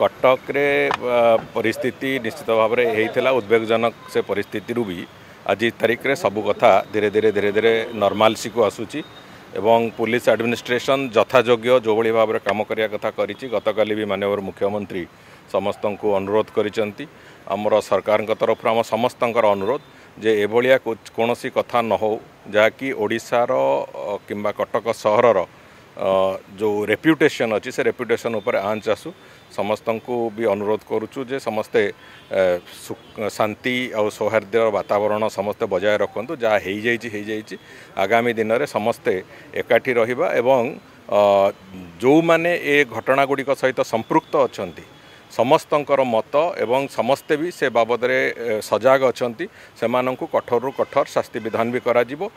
कटक रे परिस्थिति निश्चित भाव में होता उद्वेगजनक से परिस्थिति भी आज तारीख रे सबू कथा धीरे धीरे धीरे धीरे नॉर्मलसी को आसूची एवं पुलिस एडमिनिस्ट्रेशन यथायोग्य जो भाई भाव में कम करने कथा करी गतकाली भी माननीय मुख्यमंत्री समस्त को अनुरोध करिसेंती आमर सरकार तरफ आम समस्त अनुरोध जे एभलिया कौन कथा न हो जहाँकि ओडिशार किंबा कटक सहरर जो रेप्यूटेशन अच्छी से रेप्यूटेशन उपर आंच आसू समस्त को भी अनुरोध करुचु जे समस्ते शांति और सौहार्द वातावरण समस्ते बजाय रखु जहाँ हो आगामी दिन में समस्ते एकाठी रहिबा एवं जो माने ए घटना गुड़िक सहित संपृक्त अच्छा समस्तंकर मत एवं समस्ते भी से बाबद सजाग अच्छा से कठोर रु कठोर शास्ति विधान भी करा जिवो।